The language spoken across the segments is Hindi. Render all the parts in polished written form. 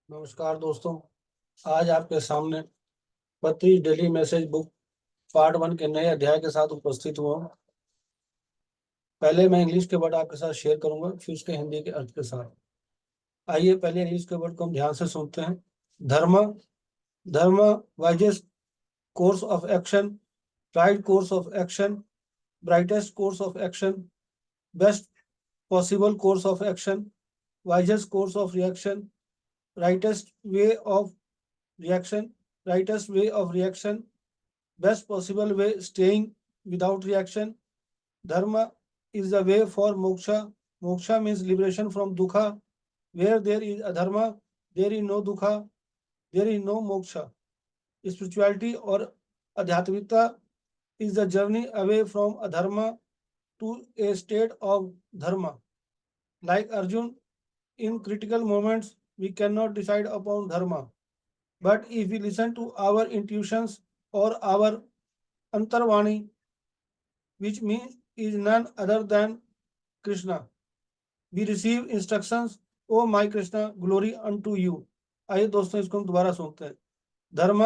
नमस्कार दोस्तों। आज आपके सामने 32 डेली मैसेज बुक पार्ट 1 के नए अध्याय के साथ उपस्थित हुआ हूं। पहले मैं इंग्लिश के वर्ड आपके साथ शेयर करूंगा, फिर उसके हिंदी के अर्थ के साथ। आइए पहले इंग्लिश के वर्ड को हम ध्यान से सुनते हैं। धर्म। धर्म, wisest course of action, right course of action, brightest course of action, best possible course of action, wisest course of reaction, rightest way of reaction, rightest way of reaction, best possible way staying without reaction. Dharma is the way for moksha. Moksha means liberation from dukha. Where there is adharma, there is no dukha, there is no moksha. Spirituality or adhyatmikta is the journey away from adharma to a state of dharma. Like Arjun, in critical moments, we cannot decide upon dharma. But if we listen to our intuitions or our antarvani, which means is none other than Krishna, we receive instructions, O my Krishna, glory unto you. आइए दोस्तों इसको हम दोबारा सुनते हैं। धर्म।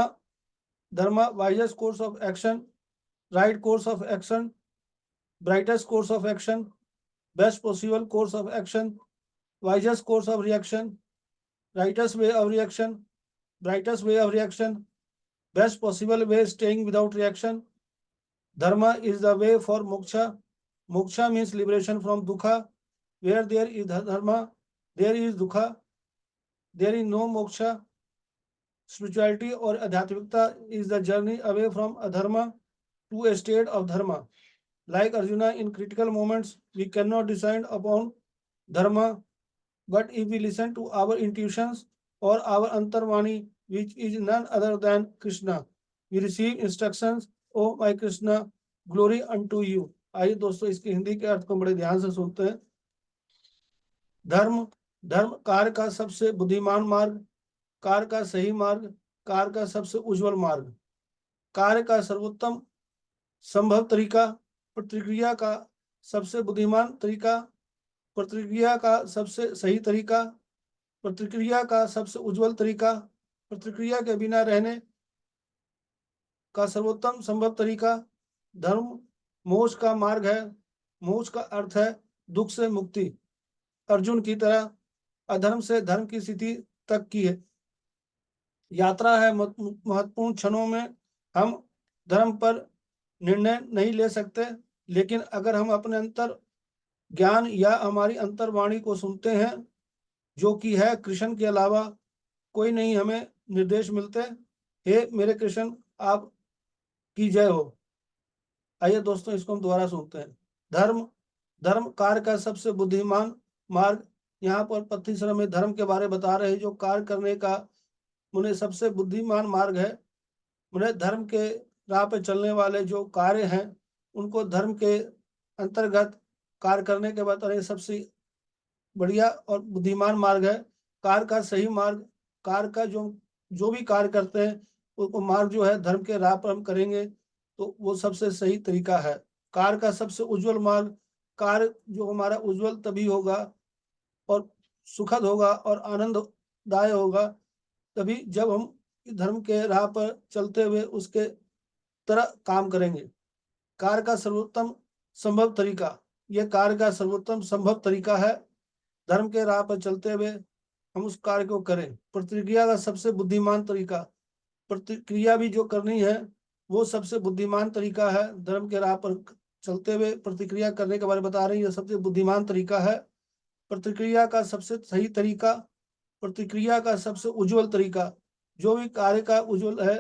धर्म, wisest course of action, right course of action, brightest course of action, best possible course of action, wisest course of reaction, rightest way of reaction, brightest way of reaction, best possible way staying without reaction. Dharma is the way for moksha. Moksha means liberation from dukha. Where there is dharma, there is dukha, there is no moksha. Spirituality or adhyatmikta is the journey away from adharma to a state of dharma. Like Arjuna, in critical moments, we cannot decide upon dharma, but if we listen to our intuitions or our antarvani, which is none other than Krishna, we receive instructions, O my Krishna, glory unto you. आइए दोस्तों इसके हिंदी के अर्थ को बड़े ध्यान से सुनते हैं। धर्म। धर्म कार्य का सबसे बुद्धिमान मार्ग, कार्य का सही मार्ग, कार्य का सबसे उज्जवल मार्ग, कार्य का सर्वोत्तम संभव तरीका, प्रतिक्रिया का सबसे बुद्धिमान तरीका, प्रतिक्रिया का सबसे सही तरीका, प्रतिक्रिया का सबसे उज्जवल तरीका, प्रतिक्रिया के बिना रहने का सर्वोत्तम संभव तरीका। धर्म मोक्ष का मार्ग है। मोक्ष का अर्थ है दुख से मुक्ति। अर्जुन की तरह अधर्म से धर्म की स्थिति तक की है यात्रा है। महत्वपूर्ण क्षणों में हम धर्म पर निर्णय नहीं ले सकते, लेकिन अगर हम अपने अंतर ज्ञान या हमारी अंतर्वाणी को सुनते हैं, जो कि है कृष्ण के अलावा कोई नहीं हमें निर्देश मिलते। हे मेरे कृष्ण, आप की जय हो। आइए दोस्तों इसको हम दोबारा सुनते हैं। धर्म। धर्म कार्य का सबसे बुद्धिमान मार्ग। यहाँ पर पत्तीसरा में धर्म के बारे बता रहे हैं, जो कार्य करने का उन्हें सबसे बुद्धिमान मार्ग है। उन्हें धर्म के राह पे चलने वाले जो कार्य हैं, उनको धर्म के अंतर्गत कार्य करने के बाद सबसे बढ़िया और बुद्धिमान मार्ग है। कार्य का सही मार्ग, कार्य का जो भी कार्य करते हैं वो मार्ग जो है धर्म के राह पर हम करेंगे तो वो सबसे सही तरीका है। कार्य का सबसे उज्जवल मार्ग, कार्य जो हमारा उज्जवल तभी होगा और सुखद होगा और आनंददायक होगा तभी जब हम धर्म के राह पर चलते हुए उसके तरह काम करेंगे। कार्य का सर्वोत्तम संभव तरीका, यह कार्य का सर्वोत्तम संभव तरीका है। धर्म के राह पर चलते हुए हम उस कार्य को करें। प्रतिक्रिया का सबसे बुद्धिमान तरीका, प्रतिक्रिया भी जो करनी है वो सबसे बुद्धिमान तरीका है। धर्म के राह पर चलते हुए प्रतिक्रिया करने के बारे में बता रही है, सबसे बुद्धिमान तरीका है। प्रतिक्रिया का सबसे सही तरीका, प्रतिक्रिया का सबसे उज्जवल तरीका, जो भी कार्य का उज्जवल है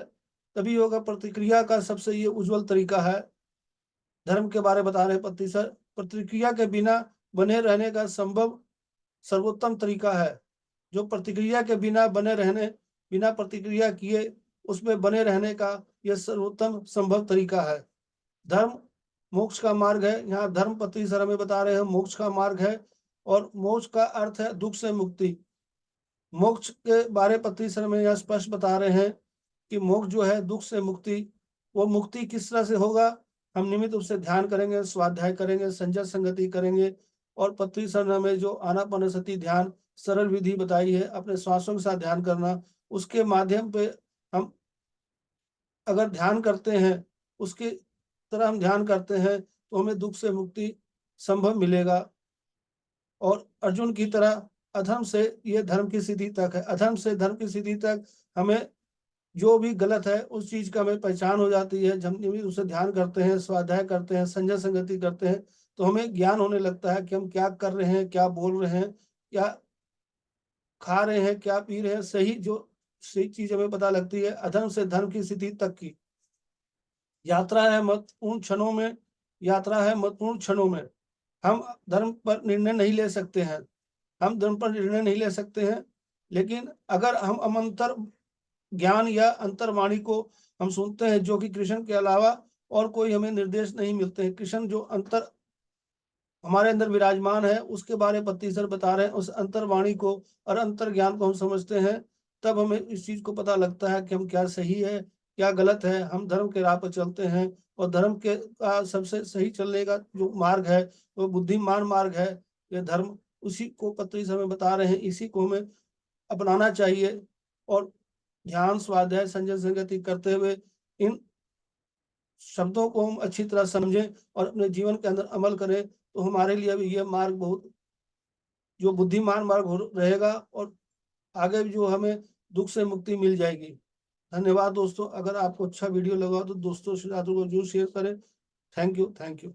तभी होगा। प्रतिक्रिया का सबसे ये उज्जवल तरीका है। धर्म के बारे में बता रहे पत्तीसर, प्रतिक्रिया के बिना बने रहने का संभव सर्वोत्तम तरीका है। जो प्रतिक्रिया के बिना बने रहने, बिना प्रतिक्रिया किए उसमें बने रहने का यह सर्वोत्तम संभव तरीका है। धर्म मोक्ष का मार्ग है। यहाँ धर्म पत्तीसर हमें बता रहे हैं मोक्ष का मार्ग है, और मोक्ष का अर्थ है दुख से मुक्ति। मोक्ष के बारे पत्तीसर में यह स्पष्ट बता रहे हैं कि मोक्ष जो है दुख से मुक्ति। वो मुक्ति किस तरह से होगा, हम नियमित रूप से ध्यान करेंगे, स्वाध्याय करेंगे, संजय संगति करेंगे, और पत्री सर ने हमें जो आनापानसति ध्यान सरल विधि बताई है अपने श्वासों के साथ ध्यान करना, उसके माध्यम पे हम अगर ध्यान करते हैं, उसकी तरह हम ध्यान करते हैं तो हमें दुख से मुक्ति संभव मिलेगा। और अर्जुन की तरह अधर्म से ये धर्म की सिद्धि तक है, अधर्म से धर्म की सिद्धि तक हमें जो भी गलत है उस चीज का हमें पहचान हो जाती है। जब भी उसे ध्यान करते हैं, स्वाध्याय करते हैं, संजय संगति करते हैं, तो हमें ज्ञान होने लगता है कि हम क्या कर रहे हैं, क्या बोल रहे हैं, क्या खा रहे हैं, क्या पी रहे हैं। सही चीज हमें पता लगती है। अधर्म से धर्म की स्थिति तक की यात्रा है महत्वपूर्ण क्षणों में, यात्रा है महत्वपूर्ण क्षणों में। हम धर्म पर निर्णय नहीं ले सकते हैं, हम धर्म पर निर्णय नहीं ले सकते हैं, लेकिन अगर हम अमंतर ज्ञान या अंतर्वाणी को हम सुनते हैं, जो कि कृष्ण के अलावा और कोई हमें निर्देश नहीं मिलते हैं। कृष्ण जो अंतर हमारे अंदर विराजमान है, उसके बारे में पत्ती सर बता रहे हैं। उस अंतर्वाणी को और अंतर ज्ञान को हम समझते हैं, तब हमें इस चीज को पता लगता है कि हम क्या सही है, क्या गलत है। हम धर्म के राह पर चलते हैं, और धर्म के का सबसे सही चलने का जो मार्ग है वो बुद्धिमान मार्ग है। ये धर्म उसी को पत्री सर में बता रहे हैं, इसी को हमें अपनाना चाहिए। और ध्यान, स्वाध्याय, संजय संगति करते हुए इन शब्दों को हम अच्छी तरह समझें और अपने जीवन के अंदर अमल करें, तो हमारे लिए भी ये मार्ग बहुत जो बुद्धिमान मार्ग रहेगा, और आगे भी जो हमें दुख से मुक्ति मिल जाएगी। धन्यवाद दोस्तों। अगर आपको अच्छा वीडियो लगा तो दोस्तों से को जरूर शेयर करें। Thank you, thank you.